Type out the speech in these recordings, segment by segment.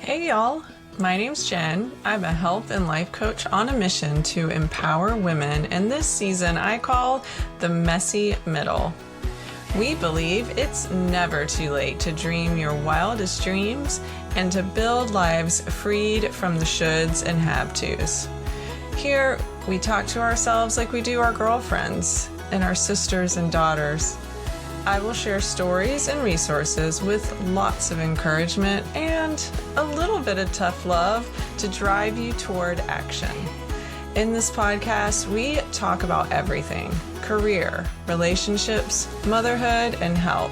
Hey y'all, my name's Jen. I'm a health and life coach on a mission to empower women, and this season I call the messy middle. We believe it's never too late to dream your wildest dreams and to build lives freed from the shoulds and have-tos. Here, we talk to ourselves like we do our girlfriends and our sisters and daughters. I will share stories and resources with lots of encouragement and a little bit of tough love to drive you toward action. In this podcast, we talk about everything: career, relationships, motherhood, and health.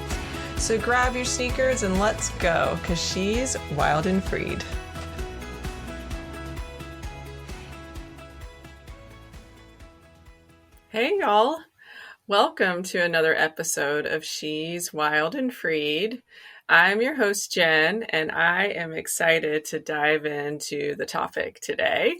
So grab your sneakers and let's go, because she's wild and freed. Hey y'all. Welcome to another episode of She's Wild and Freed. I'm your host, Jen, and I am excited to dive into the topic today.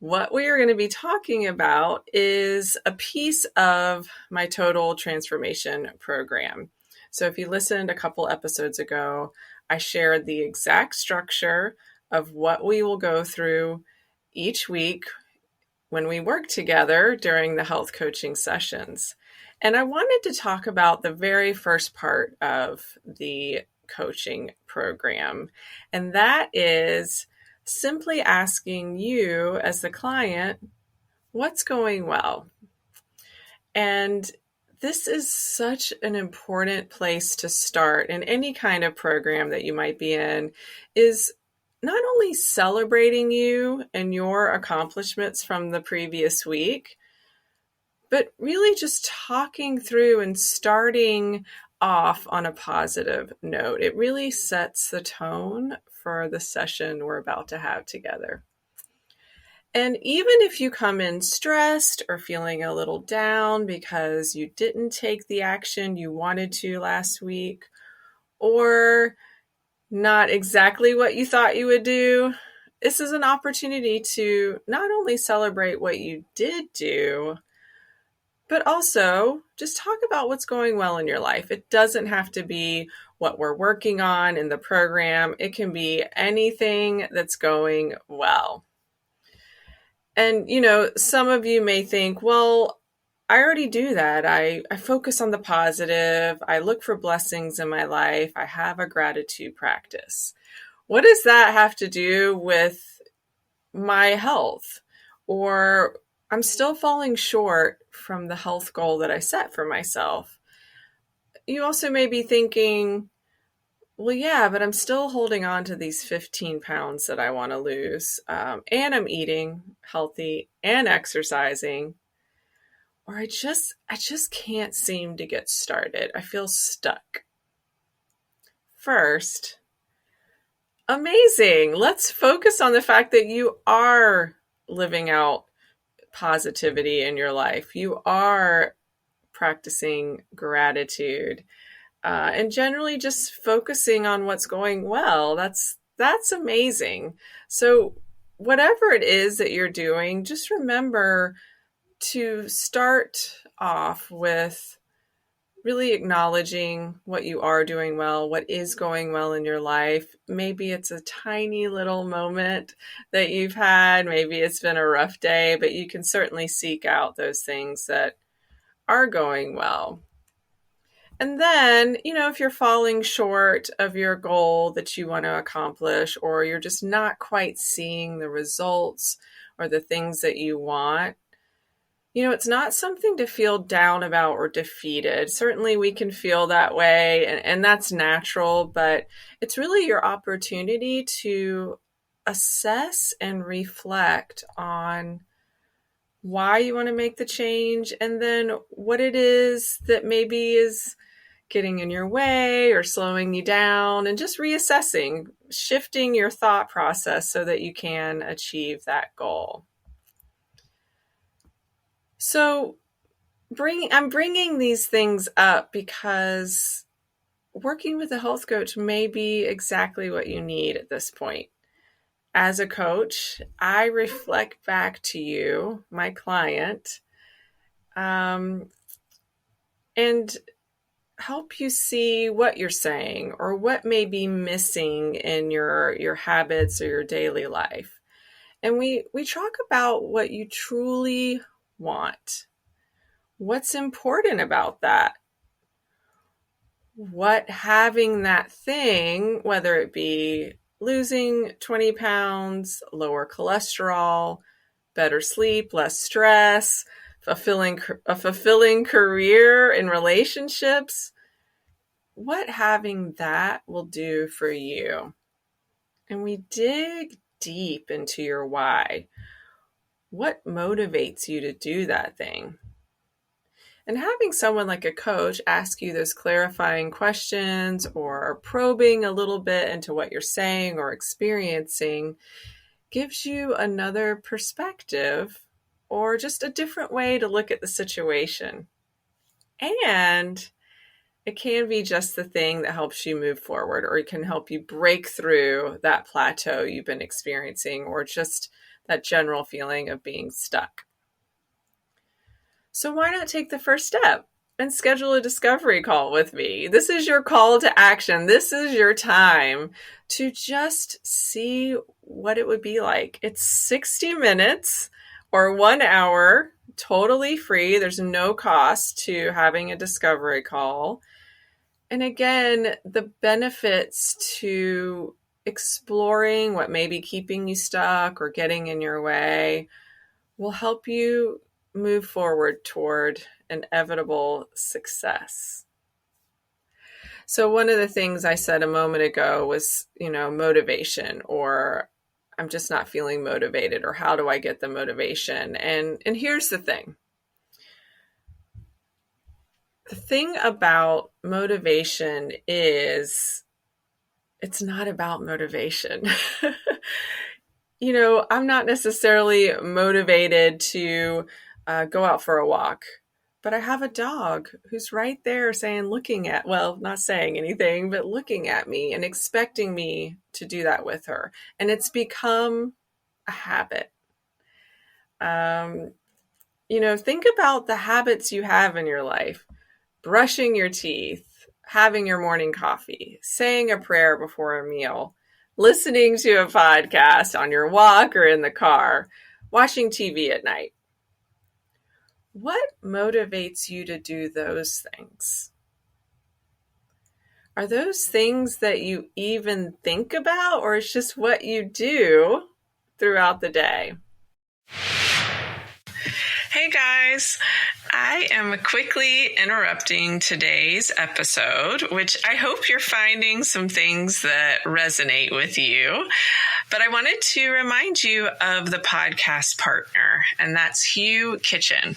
What we are going to be talking about is a piece of my Total Transformation program. So if you listened a couple episodes ago, I shared the exact structure of what we will go through each week when we work together during the health coaching sessions. And I wanted to talk about the very first part of the coaching program, and that is simply asking you as the client, what's going well? And this is such an important place to start in any kind of program that you might be in, is not only celebrating you and your accomplishments from the previous week, but really just talking through and starting off on a positive note. It really sets the tone for the session we're about to have together. And even if you come in stressed or feeling a little down because you didn't take the action you wanted to last week, or not exactly what you thought you would do, this is an opportunity to not only celebrate what you did do, but also just talk about what's going well in your life. It doesn't have to be what we're working on in the program. It can be anything that's going well. And, some of you may think, well, I already do that. I focus on the positive. I look for blessings in my life. I have a gratitude practice. What does that have to do with my health? Or I'm still falling short from the health goal that I set for myself. You also may be thinking, well, yeah, but I'm still holding on to these 15 pounds that I want to lose. And I'm eating healthy and exercising. Or I just can't seem to get started. I feel stuck. First, amazing. Let's focus on the fact that you are living out positivity in your life. You are practicing gratitude, and generally just focusing on what's going well. That's amazing. So whatever it is that you're doing, just remember to start off with really acknowledging what you are doing well, what is going well in your life. Maybe it's a tiny little moment that you've had. Maybe it's been a rough day, but you can certainly seek out those things that are going well. And then, if you're falling short of your goal that you want to accomplish, or you're just not quite seeing the results or the things that you want, it's not something to feel down about or defeated. Certainly we can feel that way, and that's natural, but it's really your opportunity to assess and reflect on why you want to make the change, and then what it is that maybe is getting in your way or slowing you down, and just reassessing, shifting your thought process so that you can achieve that goal. So I'm bringing these things up because working with a health coach may be exactly what you need at this point. As a coach, I reflect back to you, my client, and help you see what you're saying or what may be missing in your habits or your daily life. And we talk about what you truly want. What's important about that? What having that thing, whether it be losing 20 pounds, lower cholesterol, better sleep, less stress, a fulfilling career in relationships, what having that will do for you. And we dig deep into your why. What motivates you to do that thing? And having someone like a coach ask you those clarifying questions or probing a little bit into what you're saying or experiencing gives you another perspective or just a different way to look at the situation. And it can be just the thing that helps you move forward, or it can help you break through that plateau you've been experiencing, or just that general feeling of being stuck. So why not take the first step and schedule a discovery call with me? This is your call to action. This is your time to just see what it would be like. It's 60 minutes or 1 hour, totally free. There's no cost to having a discovery call. And again, the benefits to exploring what may be keeping you stuck or getting in your way will help you move forward toward inevitable success. So one of the things I said a moment ago was, motivation, or I'm just not feeling motivated, or how do I get the motivation? And here's the thing. The thing about motivation is it's not about motivation. I'm not necessarily motivated to go out for a walk, but I have a dog who's right there not saying anything, but looking at me and expecting me to do that with her. And it's become a habit. Think about the habits you have in your life. Brushing your teeth, having your morning coffee, saying a prayer before a meal, listening to a podcast on your walk or in the car, watching TV at night. What motivates you to do those things? Are those things that you even think about, or it's just what you do throughout the day? Hey guys, I am quickly interrupting today's episode, which I hope you're finding some things that resonate with you. But I wanted to remind you of the podcast partner, and that's Hu Kitchen.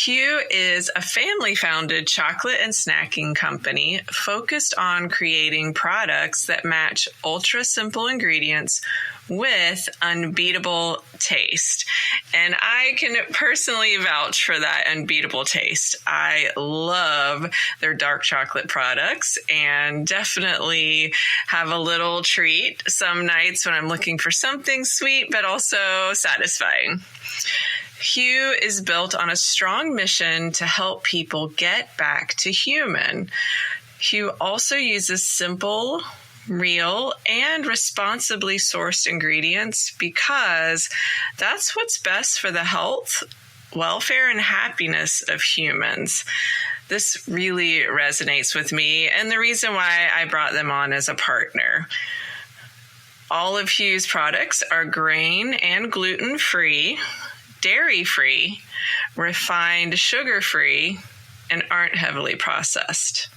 Hu is a family-founded chocolate and snacking company focused on creating products that match ultra-simple ingredients with unbeatable taste. And I can personally vouch for that unbeatable taste. I love their dark chocolate products and definitely have a little treat some nights when I'm looking for something sweet but also satisfying. Hu is built on a strong mission to help people get back to human. Hu also uses simple, real, and responsibly sourced ingredients because that's what's best for the health, welfare, and happiness of humans. This really resonates with me, and the reason why I brought them on as a partner. All of Hu's products are grain and gluten-free, dairy-free, refined sugar-free, and aren't heavily processed.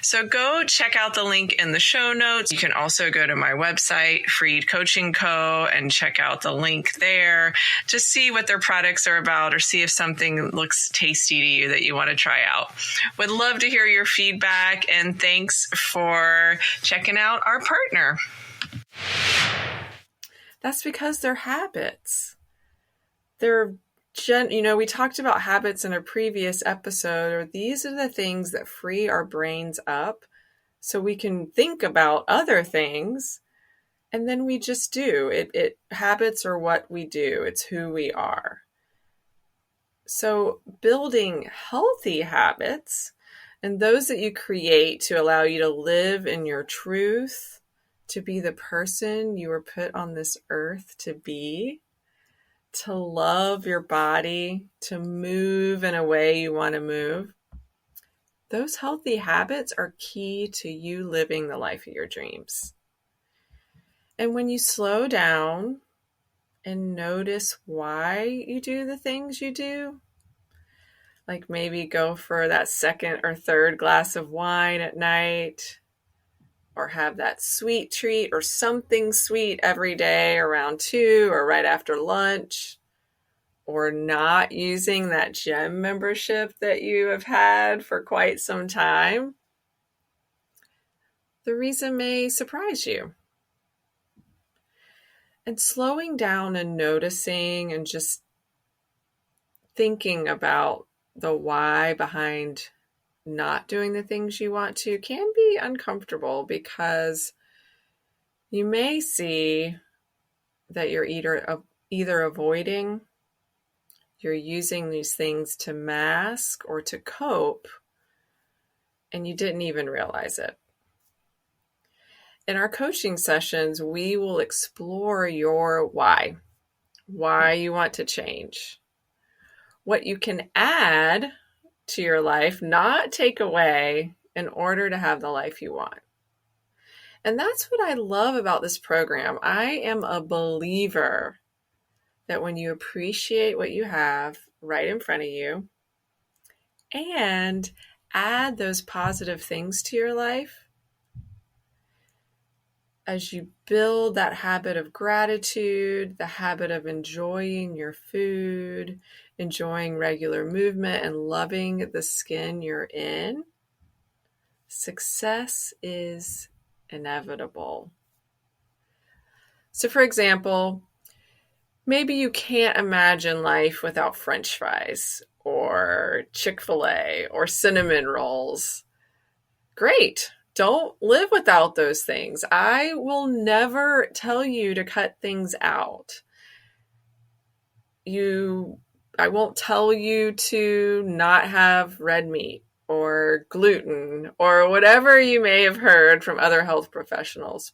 So go check out the link in the show notes. You can also go to my website, Freed Coaching Co., and check out the link there to see what their products are about or see if something looks tasty to you that you want to try out. Would love to hear your feedback, and thanks for checking out our partner. That's because they're habits. We talked about habits in a previous episode, or these are the things that free our brains up so we can think about other things, and then we just do. Habits are what we do. It's who we are. So building healthy habits and those that you create to allow you to live in your truth, to be the person you were put on this earth to be, to love your body, to move in a way you want to move. Those healthy habits are key to you living the life of your dreams. And when you slow down and notice why you do the things you do, like maybe go for that second or third glass of wine at night, or have that sweet treat or something sweet every day around 2 or right after lunch, or not using that gym membership that you have had for quite some time, the reason may surprise you. And slowing down and noticing and just thinking about the why behind not doing the things you want to can be uncomfortable, because you may see that you're either avoiding, you're using these things to mask or to cope, and you didn't even realize it. In our coaching sessions, we will explore your why you want to change, what you can add to your life, not take away, in order to have the life you want. And that's what I love about this program. I am a believer that when you appreciate what you have right in front of you and add those positive things to your life, as you build that habit of gratitude, the habit of enjoying your food, enjoying regular movement, and loving the skin you're in, success is inevitable. So, for example, maybe you can't imagine life without French fries or Chick-fil-A or cinnamon rolls. Great. Don't live without those things. I will never tell you to cut things out. I won't tell you to not have red meat or gluten or whatever you may have heard from other health professionals.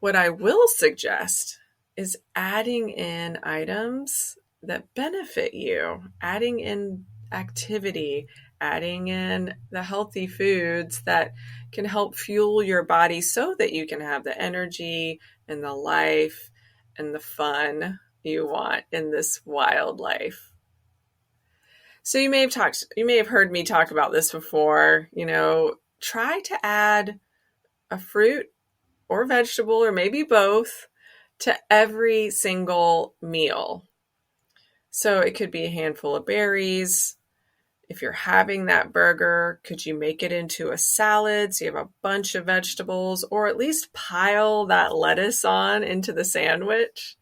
What I will suggest is adding in items that benefit you, adding in activity, adding in the healthy foods that can help fuel your body so that you can have the energy and the life and the fun you want in this wild life. So you may have heard me talk about this before. Try to add a fruit or vegetable, or maybe both, to every single meal. So it could be a handful of berries. If you're having that burger, could you make it into a salad so you have a bunch of vegetables, or at least pile that lettuce on into the sandwich?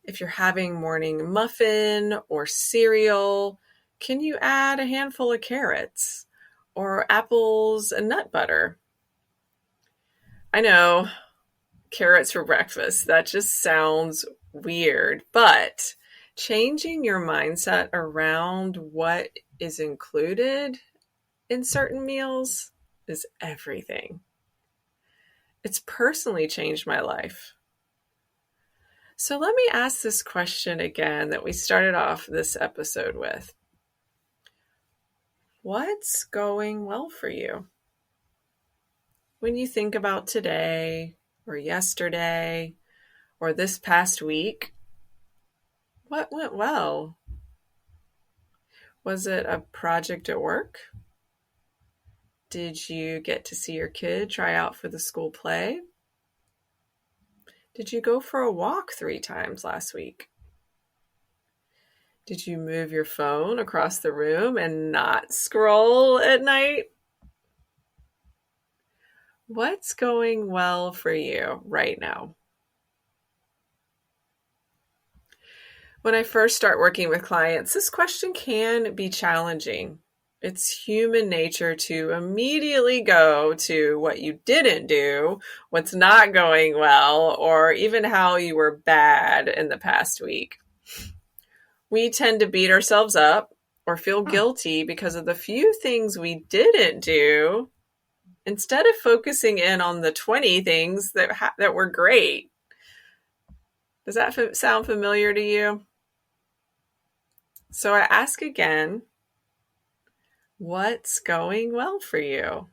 If you're having morning muffin or cereal, can you add a handful of carrots or apples and nut butter? I know, carrots for breakfast, that just sounds weird, but changing your mindset around what is included in certain meals is everything. It's personally changed my life. So let me ask this question again that we started off this episode with. What's going well for you? When you think about today or yesterday or this past week, what went well? Was it a project at work? Did you get to see your kid try out for the school play? Did you go for a walk 3 times last week? Did you move your phone across the room and not scroll at night? What's going well for you right now? When I first start working with clients, this question can be challenging. It's human nature to immediately go to what you didn't do, what's not going well, or even how you were bad in the past week. We tend to beat ourselves up or feel guilty because of the few things we didn't do, instead of focusing in on the 20 things that were great. Does that sound familiar to you? So I ask again, what's going well for you?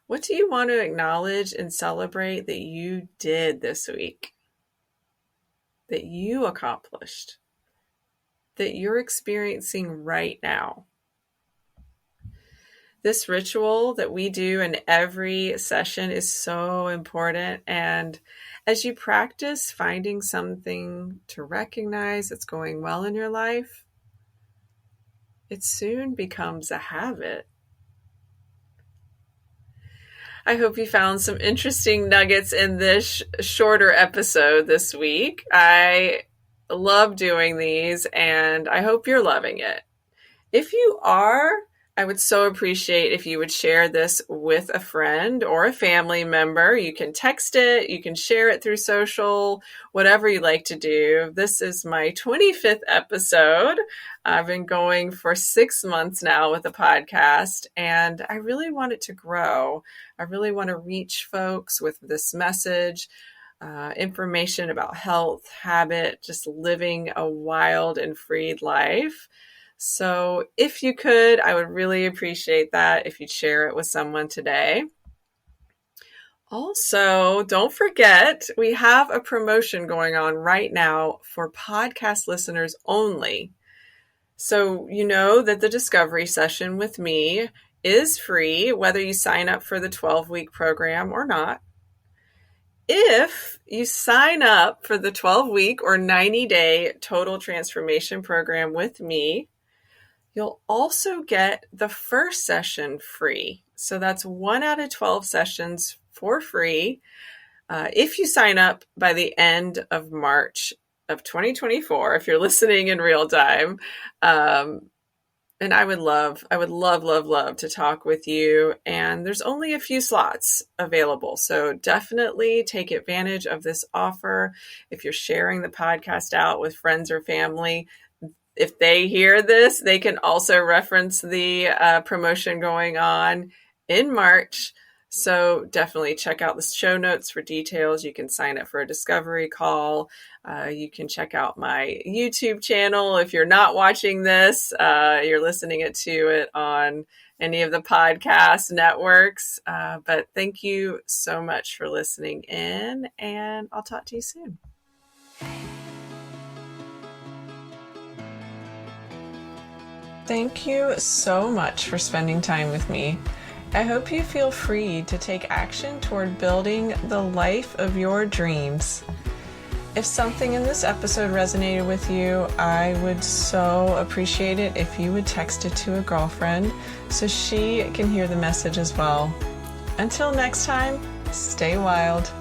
What do you want to acknowledge and celebrate that you did this week? That you accomplished? That you're experiencing right now? This ritual that we do in every session is so important. And as you practice finding something to recognize that's going well in your life, it soon becomes a habit. I hope you found some interesting nuggets in this shorter episode this week. I love doing these, and I hope you're loving it. If you are, I would so appreciate if you would share this with a friend or a family member. You can text it, you can share it through social, whatever you like to do. This is my 25th episode. I've been going for 6 months now with the podcast, and I really want it to grow. I really want to reach folks with this message, information about health, habit, just living a wild and freed life. So if you could, I would really appreciate that if you'd share it with someone today. Also, don't forget, we have a promotion going on right now for podcast listeners only. So you know that the discovery session with me is free, whether you sign up for the 12-week program or not. If you sign up for the 12-week or 90-day total transformation program with me, you'll also get the first session free. So that's 1 out of 12 sessions for free if you sign up by the end of March of 2024, if you're listening in real time. And I would love to talk with you. And there's only a few slots available. So definitely take advantage of this offer. If you're sharing the podcast out with friends or family, if they hear this, they can also reference the promotion going on in March. So definitely check out the show notes for details. You can sign up for a discovery call. You can check out my YouTube channel. If you're not watching this, you're listening to it on any of the podcast networks. But thank you so much for listening in, and I'll talk to you soon. Thank you so much for spending time with me. I hope you feel free to take action toward building the life of your dreams. If something in this episode resonated with you, I would so appreciate it if you would text it to a girlfriend so she can hear the message as well. Until next time, stay wild.